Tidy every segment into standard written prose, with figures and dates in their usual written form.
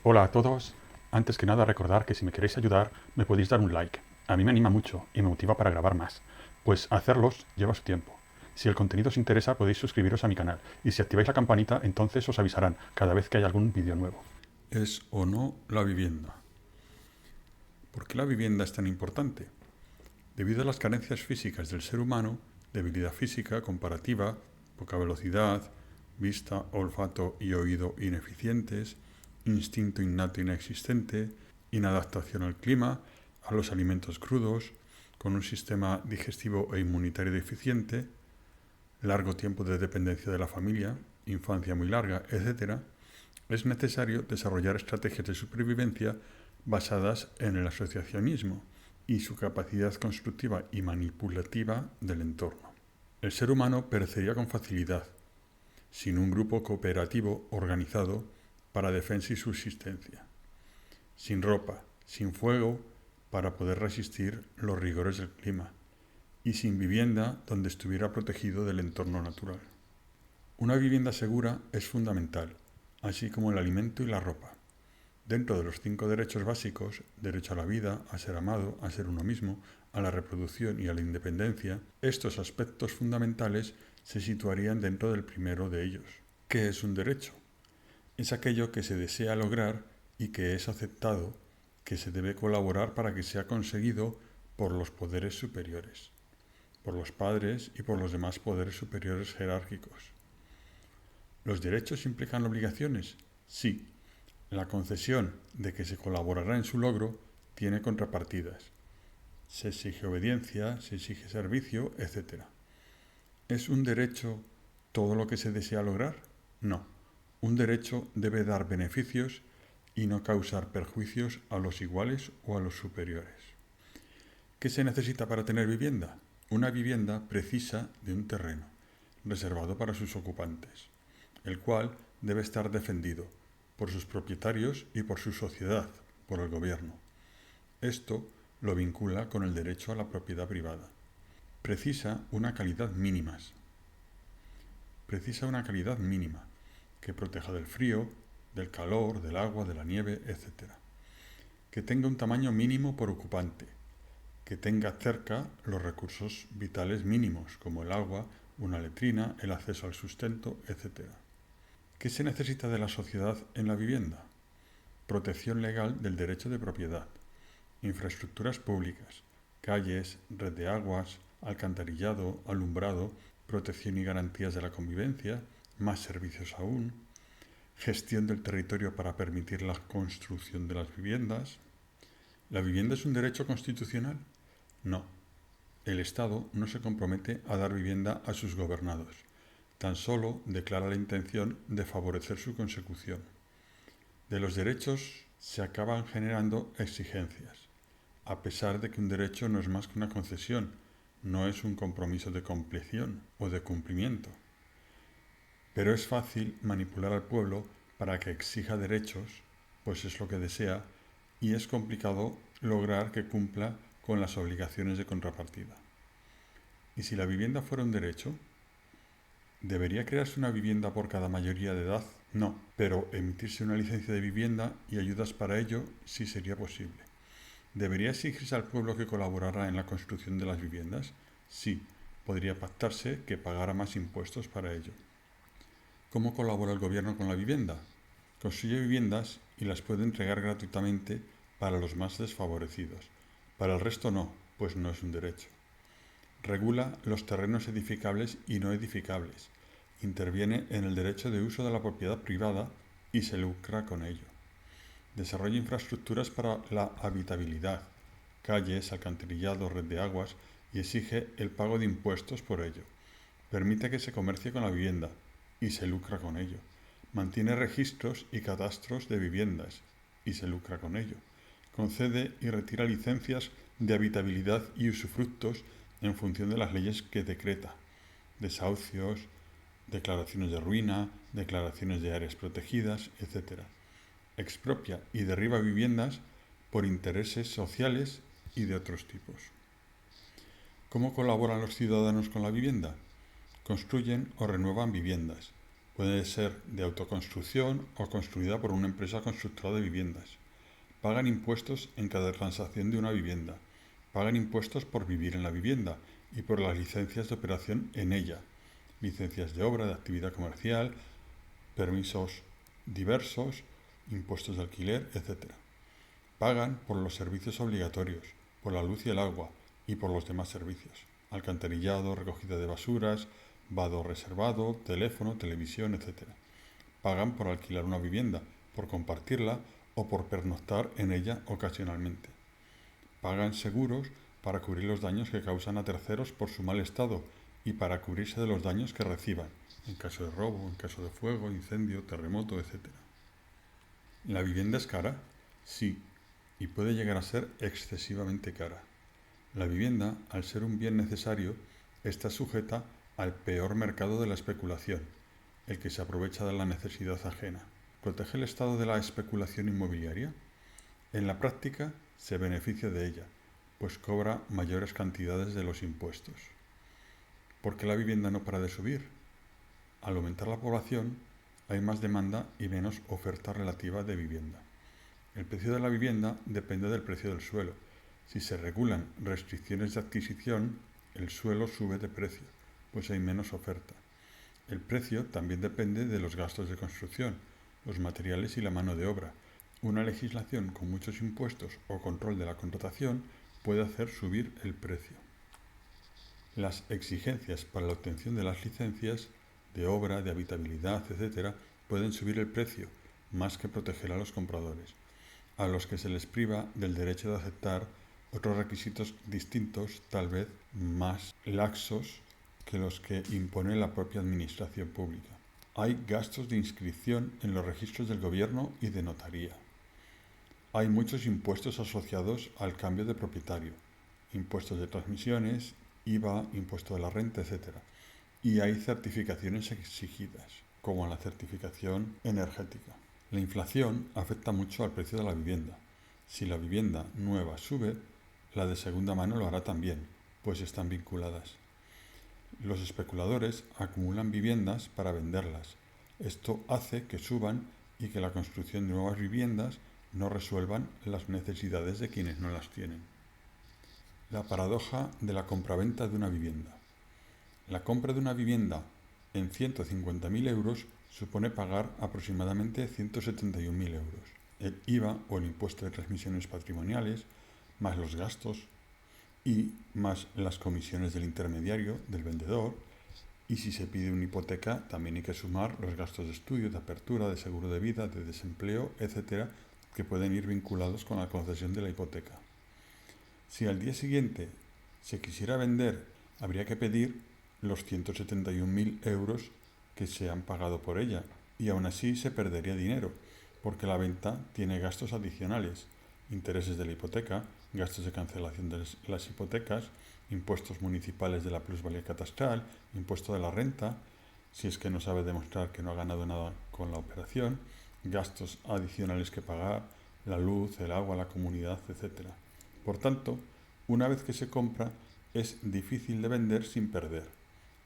Hola a todos. Antes que nada recordar que si me queréis ayudar me podéis dar un like. A mí me anima mucho y me motiva para grabar más. Pues hacerlos lleva su tiempo. Si el contenido os interesa podéis suscribiros a mi canal y si activáis la campanita entonces os avisarán cada vez que haya algún vídeo nuevo. ¿Es o no la vivienda? ¿Por qué la vivienda es tan importante? Debido a las carencias físicas del ser humano, debilidad física comparativa, poca velocidad, vista, olfato y oído ineficientes, instinto innato inexistente, inadaptación al clima, a los alimentos crudos, con un sistema digestivo e inmunitario deficiente, largo tiempo de dependencia de la familia, infancia muy larga, etc., es necesario desarrollar estrategias de supervivencia basadas en el asociacionismo y su capacidad constructiva y manipulativa del entorno. El ser humano perecería con facilidad, sin un grupo cooperativo organizado para defensa y subsistencia, sin ropa, sin fuego para poder resistir los rigores del clima, y sin vivienda donde estuviera protegido del entorno natural. Una vivienda segura es fundamental, así como el alimento y la ropa. Dentro de los 5 derechos básicos, derecho a la vida, a ser amado, a ser uno mismo, a la reproducción y a la independencia, estos aspectos fundamentales se situarían dentro del primero de ellos. ¿Qué es un derecho? Es aquello que se desea lograr y que es aceptado, que se debe colaborar para que sea conseguido por los poderes superiores, por los padres y por los demás poderes superiores jerárquicos. ¿Los derechos implican obligaciones? Sí. La concesión de que se colaborará en su logro tiene contrapartidas. Se exige obediencia, se exige servicio, etc. ¿Es un derecho todo lo que se desea lograr? No. Un derecho debe dar beneficios y no causar perjuicios a los iguales o a los superiores. ¿Qué se necesita para tener vivienda? Una vivienda precisa de un terreno reservado para sus ocupantes, el cual debe estar defendido por sus propietarios y por su sociedad, por el gobierno. Esto lo vincula con el derecho a la propiedad privada. Precisa una calidad mínima. Precisa una calidad mínima que proteja del frío, del calor, del agua, de la nieve, etc. Que tenga un tamaño mínimo por ocupante. Que tenga cerca los recursos vitales mínimos, como el agua, una letrina, el acceso al sustento, etc. ¿Qué se necesita de la sociedad en la vivienda? Protección legal del derecho de propiedad, infraestructuras públicas, calles, red de aguas, alcantarillado, alumbrado, protección y garantías de la convivencia, más servicios aún, gestión del territorio para permitir la construcción de las viviendas. ¿La vivienda es un derecho constitucional? No. El Estado no se compromete a dar vivienda a sus gobernados, tan solo declara la intención de favorecer su consecución. De los derechos se acaban generando exigencias, a pesar de que un derecho no es más que una concesión, no es un compromiso de compleción o de cumplimiento. Pero es fácil manipular al pueblo para que exija derechos, pues es lo que desea, y es complicado lograr que cumpla con las obligaciones de contrapartida. ¿Y si la vivienda fuera un derecho? ¿Debería crearse una vivienda por cada mayoría de edad? No, pero emitirse una licencia de vivienda y ayudas para ello sí sería posible. ¿Debería exigirse al pueblo que colaborara en la construcción de las viviendas? Sí, podría pactarse que pagara más impuestos para ello. ¿Cómo colabora el gobierno con la vivienda? Construye viviendas y las puede entregar gratuitamente para los más desfavorecidos. Para el resto no, pues no es un derecho. Regula los terrenos edificables y no edificables. Interviene en el derecho de uso de la propiedad privada y se lucra con ello. Desarrolla infraestructuras para la habitabilidad, calles, alcantarillado, red de aguas y exige el pago de impuestos por ello. Permite que se comercie con la vivienda y se lucra con ello. Mantiene registros y catastros de viviendas y se lucra con ello. Concede y retira licencias de habitabilidad y usufructos en función de las leyes que decreta. Desahucios, declaraciones de ruina, declaraciones de áreas protegidas, etc. Expropia y derriba viviendas por intereses sociales y de otros tipos. ¿Cómo colaboran los ciudadanos con la vivienda? Construyen o renuevan viviendas, Puede ser de autoconstrucción o construida por una empresa constructora de viviendas. Pagan impuestos en cada transacción de una vivienda. Pagan impuestos por vivir en la vivienda y por las licencias de operación en ella. Licencias de obra, de actividad comercial, permisos diversos, impuestos de alquiler, etc. Pagan por los servicios obligatorios, por la luz y el agua y por los demás servicios. Alcantarillado, recogida de basuras, vado reservado, teléfono, televisión, etc. Pagan por alquilar una vivienda, por compartirla o por pernoctar en ella ocasionalmente. Pagan seguros para cubrir los daños que causan a terceros por su mal estado y para cubrirse de los daños que reciban, en caso de robo, en caso de fuego, incendio, terremoto, etc. ¿La vivienda es cara? Sí, y puede llegar a ser excesivamente cara. La vivienda, al ser un bien necesario, está sujeta al peor mercado de la especulación, el que se aprovecha de la necesidad ajena. ¿Protege el Estado de la especulación inmobiliaria? En la práctica se beneficia de ella, pues cobra mayores cantidades de los impuestos. ¿Por qué la vivienda no para de subir? Al aumentar la población, hay más demanda y menos oferta relativa de vivienda. El precio de la vivienda depende del precio del suelo. Si se regulan restricciones de adquisición, el suelo sube de precio, pues hay menos oferta. El precio también depende de los gastos de construcción, los materiales y la mano de obra. Una legislación con muchos impuestos o control de la contratación puede hacer subir el precio. Las exigencias para la obtención de las licencias de obra, de habitabilidad, etc., pueden subir el precio, más que proteger a los compradores, a los que se les priva del derecho de aceptar otros requisitos distintos, tal vez más laxos que los que impone la propia administración pública. Hay gastos de inscripción en los registros del gobierno y de notaría. Hay muchos impuestos asociados al cambio de propietario, impuestos de transmisiones, IVA, impuesto de la renta, etc. Y hay certificaciones exigidas, como la certificación energética. La inflación afecta mucho al precio de la vivienda. Si la vivienda nueva sube, la de segunda mano lo hará también, pues están vinculadas. Los especuladores acumulan viviendas para venderlas. Esto hace que suban y que la construcción de nuevas viviendas no resuelvan las necesidades de quienes no las tienen. La paradoja de la compraventa de una vivienda. La compra de una vivienda en 150.000 euros supone pagar aproximadamente 171.000 euros. El IVA o el impuesto de transmisiones patrimoniales, más los gastos y más las comisiones del intermediario, del vendedor, y si se pide una hipoteca también hay que sumar los gastos de estudio, de apertura, de seguro de vida, de desempleo, etcétera, que pueden ir vinculados con la concesión de la hipoteca. Si al día siguiente se quisiera vender, habría que pedir los 171.000 euros que se han pagado por ella, y aún así se perdería dinero, porque la venta tiene gastos adicionales, intereses de la hipoteca, gastos de cancelación de las hipotecas, impuestos municipales de la plusvalía catastral, impuesto de la renta, si es que no sabe demostrar que no ha ganado nada con la operación, gastos adicionales que pagar, la luz, el agua, la comunidad, etc. Por tanto, una vez que se compra, es difícil de vender sin perder,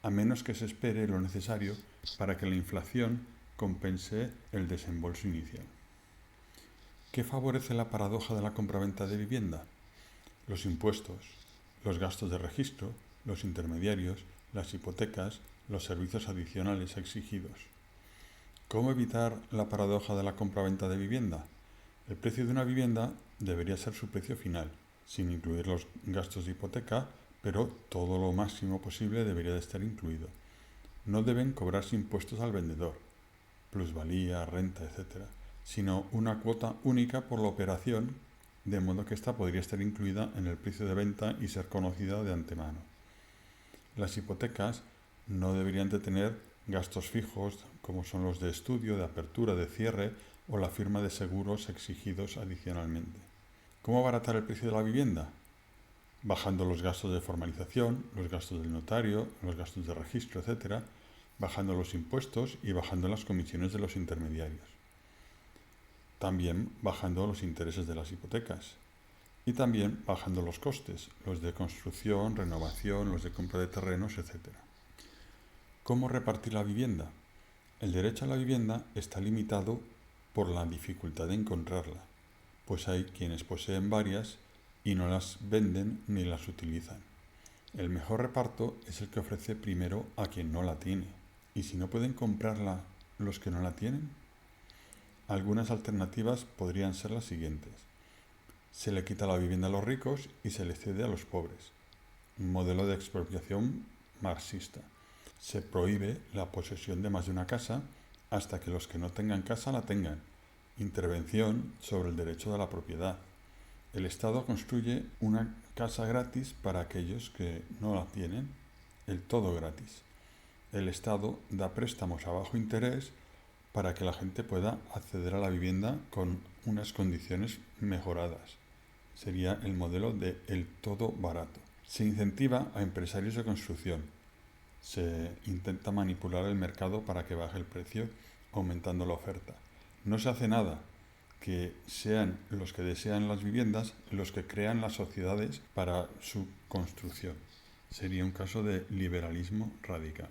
a menos que se espere lo necesario para que la inflación compense el desembolso inicial. ¿Qué favorece la paradoja de la compraventa de vivienda? Los impuestos, los gastos de registro, los intermediarios, las hipotecas, los servicios adicionales exigidos. ¿Cómo evitar la paradoja de la compraventa de vivienda? El precio de una vivienda debería ser su precio final, sin incluir los gastos de hipoteca, pero todo lo máximo posible debería de estar incluido. No deben cobrarse impuestos al vendedor, plusvalía, renta, etc., sino una cuota única por la operación, de modo que ésta podría estar incluida en el precio de venta y ser conocida de antemano. Las hipotecas no deberían de tener gastos fijos como son los de estudio, de apertura, de cierre o la firma de seguros exigidos adicionalmente. ¿Cómo abaratar el precio de la vivienda? Bajando los gastos de formalización, los gastos del notario, los gastos de registro, etc., bajando los impuestos y bajando las comisiones de los intermediarios. También bajando los intereses de las hipotecas. Y también bajando los costes, los de construcción, renovación, los de compra de terrenos, etc. ¿Cómo repartir la vivienda? El derecho a la vivienda está limitado por la dificultad de encontrarla, pues hay quienes poseen varias y no las venden ni las utilizan. El mejor reparto es el que ofrece primero a quien no la tiene. ¿Y si no pueden comprarla los que no la tienen? Algunas alternativas podrían ser las siguientes. Se le quita la vivienda a los ricos y se le cede a los pobres. Un modelo de expropiación marxista. Se prohíbe la posesión de más de una casa hasta que los que no tengan casa la tengan. Intervención sobre el derecho de la propiedad. El Estado construye una casa gratis para aquellos que no la tienen, el todo gratis. El Estado da préstamos a bajo interés para que la gente pueda acceder a la vivienda con unas condiciones mejoradas. Sería el modelo de el todo barato. Se incentiva a empresarios de construcción. Se intenta manipular el mercado para que baje el precio, aumentando la oferta. No se hace nada, que sean los que desean las viviendas los que crean las sociedades para su construcción. Sería un caso de liberalismo radical.